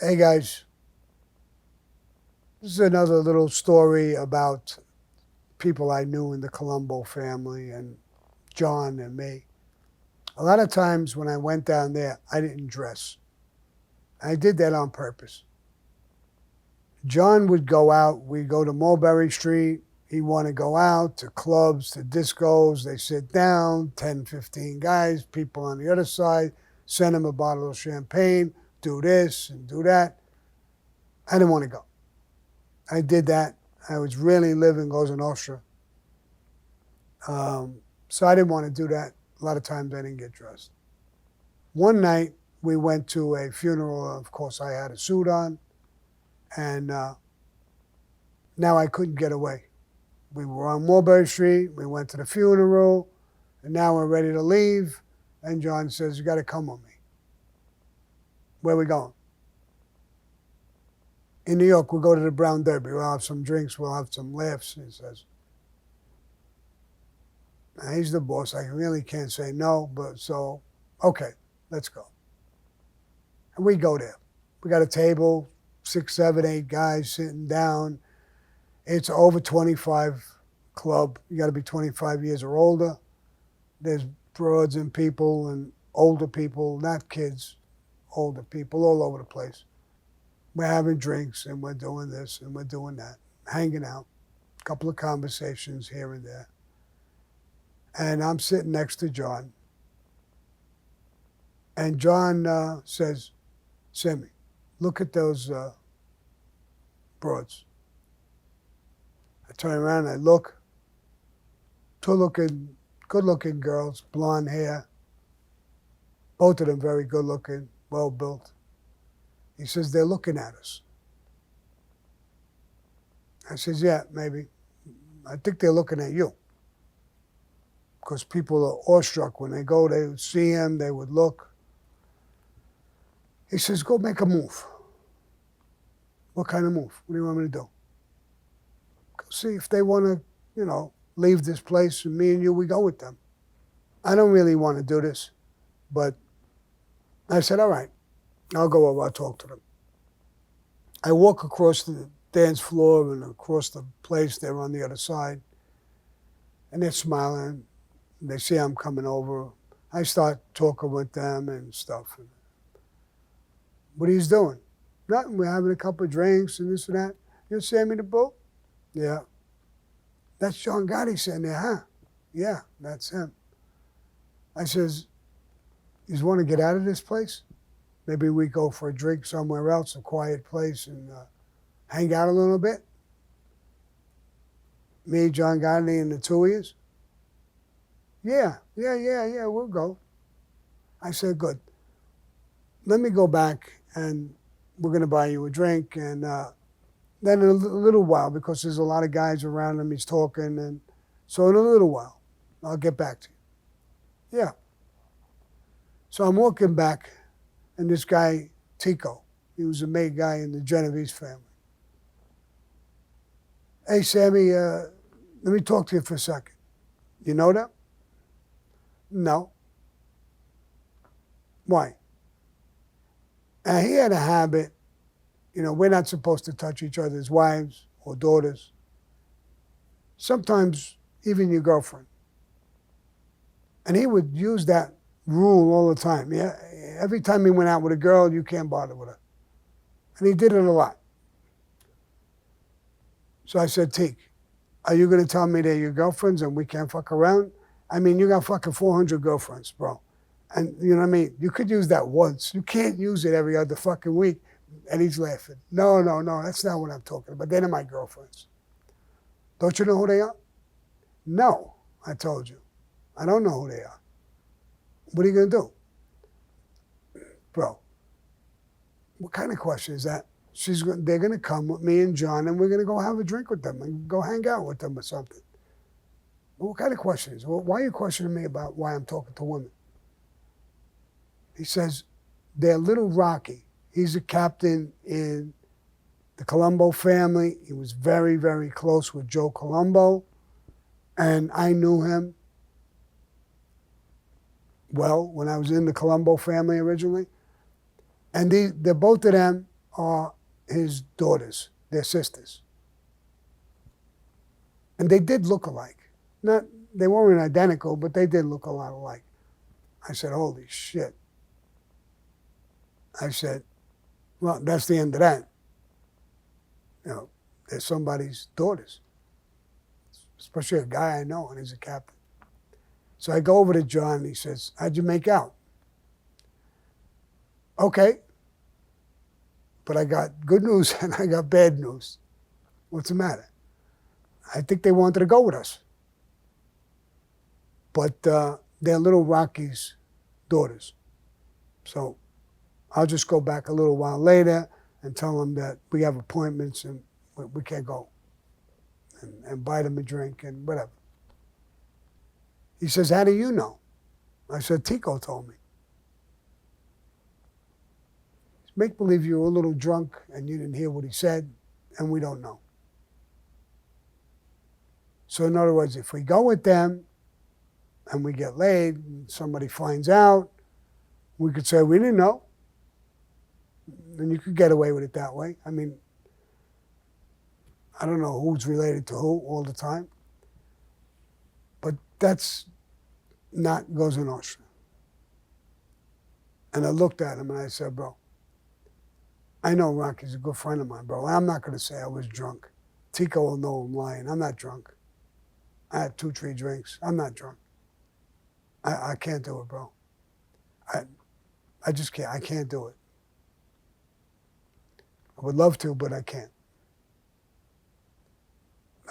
Hey guys, this is another little story about people I knew in the Colombo family and John and me. A lot of times when I went down there, I didn't dress. I did that on purpose. John would go out, we'd go to Mulberry Street. He'd want to go out to clubs, to discos. They sit down, 10, 15 guys, people on the other side, send him a bottle of champagne, do this and do that. I didn't want to go. I did that. I was really living Cosa Nostra. So I didn't want to do that. A lot of times I didn't get dressed. One night we went to a funeral. Of course, I had a suit on. And now I couldn't get away. We were on Mulberry Street. We went to the funeral. And now we're ready to leave. And John says, you got to come with me. Where are we going? In New York, we'll go to the Brown Derby. We'll have some drinks. We'll have some laughs, he says. Now, he's the boss. I really can't say no, but so, okay, let's go. And we go there. We got a table, 6, 7, 8 guys sitting down. It's over 25 club. You got to be 25 years or older. There's broads and people and older people, not kids, older people all over the place. We're having drinks and we're doing this and we're doing that, hanging out, a couple of conversations here and there. And I'm sitting next to John. And John says, Sammy, look at those broads. I turn around and I look. Good-looking girls, blonde hair. Both of them very good-looking, well-built. He says, they're looking at us. I says, yeah, maybe. I think they're looking at you. Because people are awestruck. When they go, they would see him, they would look. He says, go make a move. What kind of move? What do you want me to do? Go see if they want to, leave this place, and me and you, we go with them. I don't really want to do this, but I said, all right, I'll go over, I'll talk to them. I walk across the dance floor and across the place. They're on the other side, and they're smiling. They see I'm coming over. I start talking with them and stuff. What are you doing? Nothing. We're having a couple of drinks and this and that. You're Sammy the Bull? Yeah. That's John Gotti sitting there, huh? Yeah, that's him. I says, you want to get out of this place? Maybe we go for a drink somewhere else, a quiet place, and hang out a little bit? Me, John Gotti, and the two of yous? Yeah, we'll go. I said, good. Let me go back and we're going to buy you a drink. And then in a little while, because there's a lot of guys around him, he's talking. And so in a little while, I'll get back to you. Yeah. So I'm walking back, and this guy, Tico, he was a maid guy in the Genovese family. Hey, Sammy, let me talk to you for a second. You know that? No. Why? And he had a habit, we're not supposed to touch each other's wives or daughters. Sometimes even your girlfriend. And he would use that rule all the time. Yeah, every time he went out with a girl, you can't bother with her. And he did it a lot. So I said, Teak, are you going to tell me they're your girlfriends and we can't fuck around? I mean, you got fucking 400 girlfriends, bro. And you know what I mean? You could use that once. You can't use it every other fucking week. And he's laughing. No, that's not what I'm talking about. They're not my girlfriends. Don't you know who they are? No, I told you. I don't know who they are. What are you going to do? Bro, what kind of question is that? They're going to come with me and John, and we're going to go have a drink with them and go hang out with them or something. What kind of question is it? Why are you questioning me about why I'm talking to women? He says, they're Little Rocky. He's a captain in the Colombo family. He was very, very close with Joe Colombo, and I knew him well when I was in the Colombo family originally. And they're both of them are his daughters, their sisters. And they did look alike. They weren't identical, but they did look a lot alike. I said, holy shit. I said, well, that's the end of that. They're somebody's daughters, especially a guy I know, and he's a captain. So I go over to John, and he says, how'd you make out? Okay, but I got good news and I got bad news. What's the matter? I think they wanted to go with us. But they're little Rocky's daughters. So I'll just go back a little while later and tell them that we have appointments and we can't go. And buy them a drink and whatever. He says, how do you know? I said, Tico told me. Make believe you were a little drunk and you didn't hear what he said, and we don't know. So in other words, if we go with them and we get laid and somebody finds out, we could say we didn't know. And you could get away with it that way. I mean, I don't know who's related to who all the time. But that's not Cosa Nostra. And I looked at him and I said, bro, I know Rocky's a good friend of mine, bro. I'm not going to say I was drunk. Tico will know I'm lying. I'm not drunk. I had 2-3 drinks. I'm not drunk. I can't do it, bro. I just can't. I can't do it. I would love to, but I can't.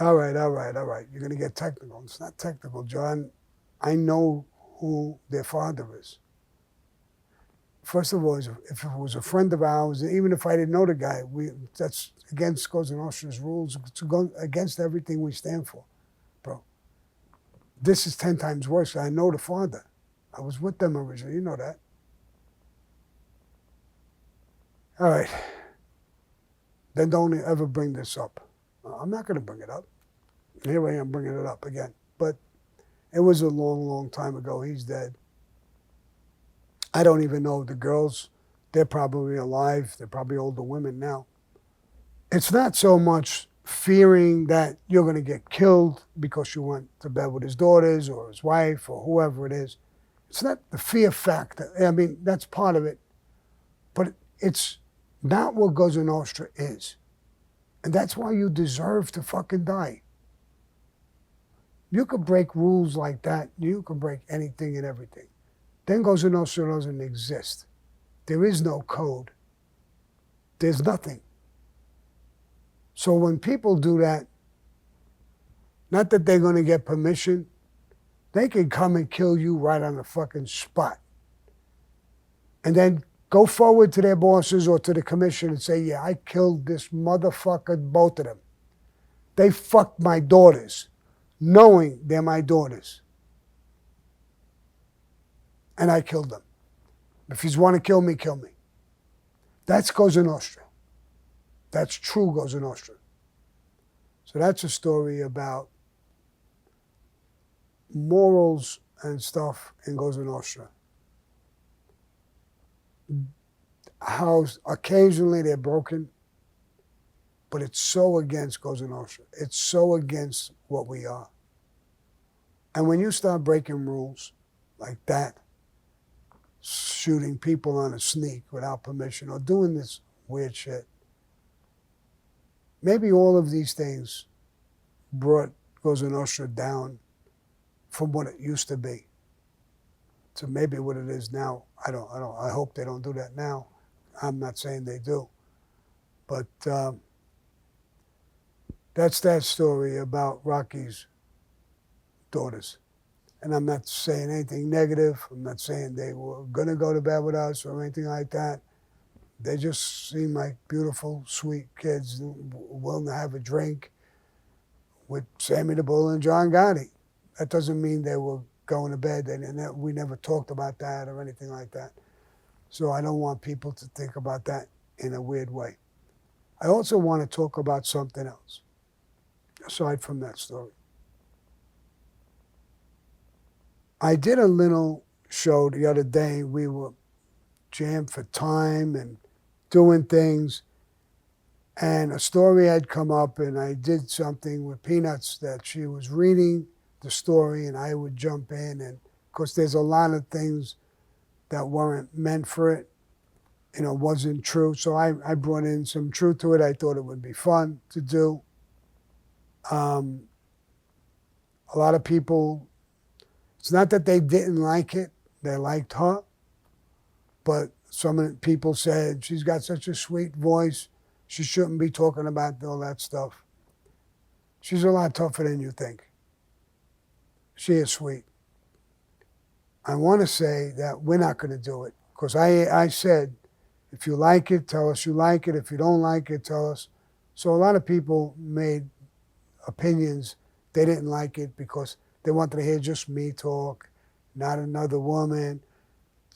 All right. You're going to get technical. It's not technical, John. I know who their father is. First of all, if it was a friend of ours, even if I didn't know the guy, that's against Cosa Nostra's rules. It's against everything we stand for, bro. This is 10 times worse. I know the father. I was with them originally. You know that. All right. Then don't ever bring this up. I'm not going to bring it up. Here I am bringing it up again. But it was a long, long time ago. He's dead. I don't even know the girls. They're probably alive. They're probably older women now. It's not so much fearing that you're going to get killed because you went to bed with his daughters or his wife or whoever it is. It's not the fear factor. I mean, that's part of it. But it's not what Cosa Nostra is. And that's why you deserve to fucking die. You could break rules like that. You could break anything and everything. Then Cosa Nostra doesn't exist. There is no code. There's nothing. So when people do that, not that they're going to get permission, they can come and kill you right on the fucking spot. And then go forward to their bosses or to the commission and say, yeah, I killed this motherfucker, both of them. They fucked my daughters, knowing they're my daughters. And I killed them. If you want to kill me, kill me. That's Cosa Nostra. That's true Cosa Nostra. So that's a story about morals and stuff in Cosa Nostra. How occasionally they're broken, but it's so against Cosa Nostra. It's so against what we are. And when you start breaking rules like that, shooting people on a sneak without permission or doing this weird shit, maybe all of these things brought Cosa Nostra down from what it used to be to maybe what it is now. I hope they don't do that now. I'm not saying they do. But that's that story about Rocky's daughters. And I'm not saying anything negative. I'm not saying they were going to go to bed with us or anything like that. They just seem like beautiful, sweet kids willing to have a drink with Sammy the Bull and John Gotti. That doesn't mean they were going to bed. We never talked about that or anything like that. So I don't want people to think about that in a weird way. I also want to talk about something else, aside from that story. I did a little show the other day. We were jammed for time and doing things. And a story had come up, and I did something with Peanuts that she was reading the story, and I would jump in. And of course, there's a lot of things that weren't meant for it, wasn't true. So I brought in some truth to it. I thought it would be fun to do. A lot of people, it's not that they didn't like it, they liked her, but some people said she's got such a sweet voice, she shouldn't be talking about all that stuff. She's a lot tougher than you think. She is sweet. I want to say that we're not going to do it because I said, if you like it, tell us you like it. If you don't like it, tell us. So a lot of people made opinions. They didn't like it because they wanted to hear just me talk, not another woman.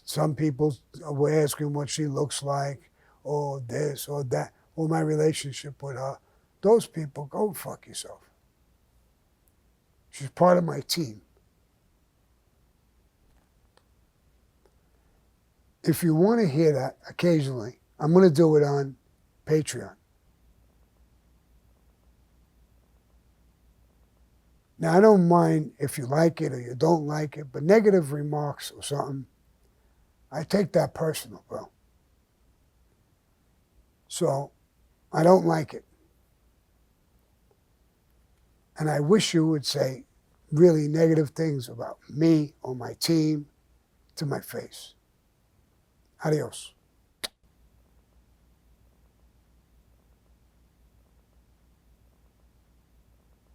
Some people were asking what she looks like, or this, or that, or my relationship with her. Those people, go fuck yourself. She's part of my team. If you want to hear that occasionally, I'm going to do it on Patreon. Now, I don't mind if you like it or you don't like it, but negative remarks or something, I take that personal, bro. So I don't like it. And I wish you would say really negative things about me or my team to my face. Adios.